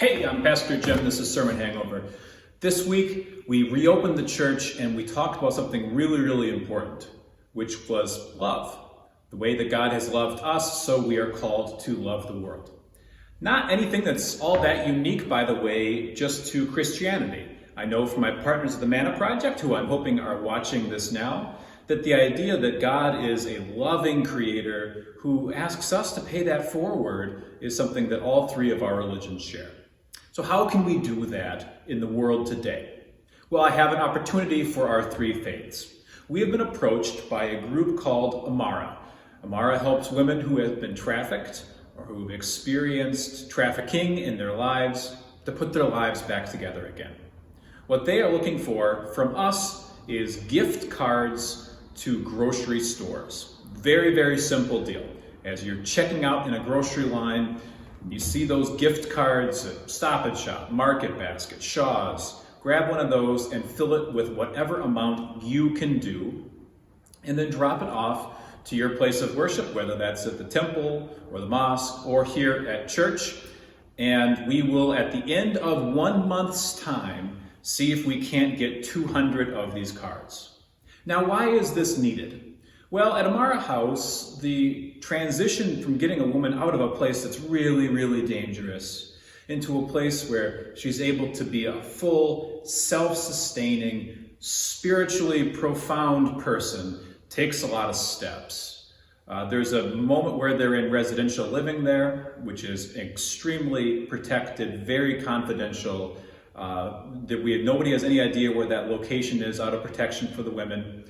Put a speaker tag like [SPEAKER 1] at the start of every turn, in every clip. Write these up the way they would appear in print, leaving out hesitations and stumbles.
[SPEAKER 1] Hey, I'm Pastor Jim. This is Sermon Hangover. This week, we reopened the church and we talked about something really important, which was love. The way that God has loved us, so we are called to love the world. Not anything that's all that unique, by the way, just to Christianity. I know from my partners at the Manna Project, who I'm hoping are watching this now, that the idea that God is a loving creator who asks us to pay that forward is something that all three of our religions share. So how can we do that in the world today? Well, I have an opportunity for our three faiths. We have been approached by a group called Amirah. Amirah helps women who have been trafficked or who have experienced trafficking in their lives to put their lives back together again. What they are looking for from us is gift cards to grocery stores. Very simple deal. As you're checking out in a grocery line, you see those gift cards at Stop and Shop, Market Basket, Shaw's. Grab one of those and fill it with whatever amount you can do, and then drop it off to your place of worship, whether that's at the temple or the mosque or here at church. And we will, at the end of 1 month's time, see if we can't get 200 of these cards. Now, why is this needed? Well, at Amirah House, the transition from getting a woman out of a place that's really dangerous into a place where she's able to be a full, self-sustaining, spiritually profound person takes a lot of steps. There's a moment where they're in residential living there, which is extremely protected, very confidential. Nobody has any idea where that location is, out of protection for the women.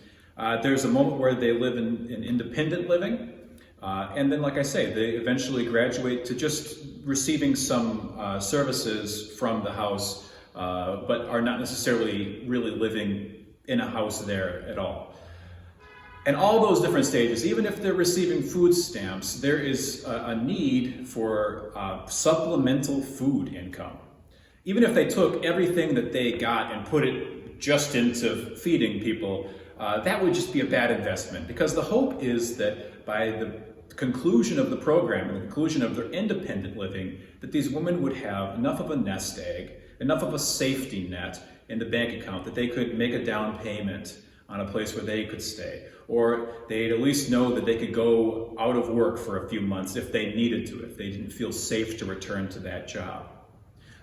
[SPEAKER 1] There's a moment where they live in independent living. And then, like I say, they eventually graduate to just receiving some services from the house, but are not necessarily really living in a house there at all. And all those different stages, even if they're receiving food stamps, there is a need for supplemental food income. Even if they took everything that they got and put it just into feeding people, that would just be a bad investment, because the hope is that by the conclusion of the program and the conclusion of their independent living, that these women would have enough of a nest egg, enough of a safety net in the bank account that they could make a down payment on a place where they could stay, or they'd at least know that they could go out of work for a few months if they needed to, if they didn't feel safe to return to that job.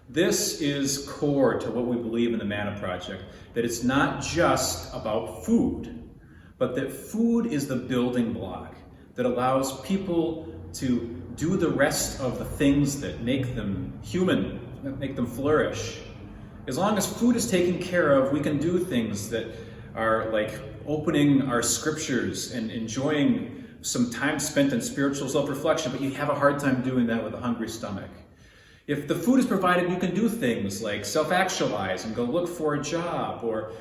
[SPEAKER 1] This is core to what we believe in the Manna Project, that it's not just about food, but that food is the building block that allows people to do the rest of the things that make them human, that make them flourish. As long as food is taken care of, we can do things that are like opening our scriptures and enjoying some time spent in spiritual self-reflection, but you have a hard time doing that with a hungry stomach. If the food is provided, you can do things like self-actualize and go look for a job, or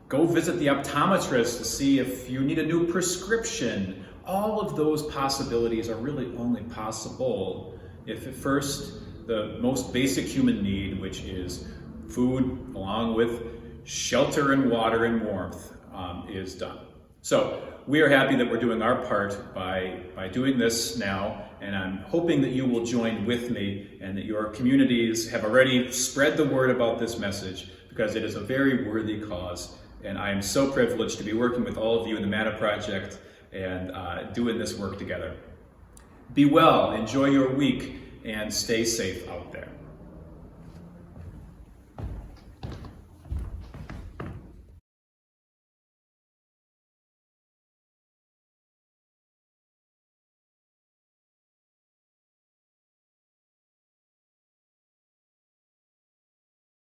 [SPEAKER 1] go visit the optometrist to see if you need a new prescription. All of those possibilities are really only possible if at first the most basic human need, which is food along with shelter and water and warmth, is done. So we are happy that we're doing our part by doing this now, and I'm hoping that you will join with me and that your communities have already spread the word about this message, because it is a very worthy cause. And I am so privileged to be working with all of you in the Manna Project and doing this work together. Be well, enjoy your week, and stay safe out there.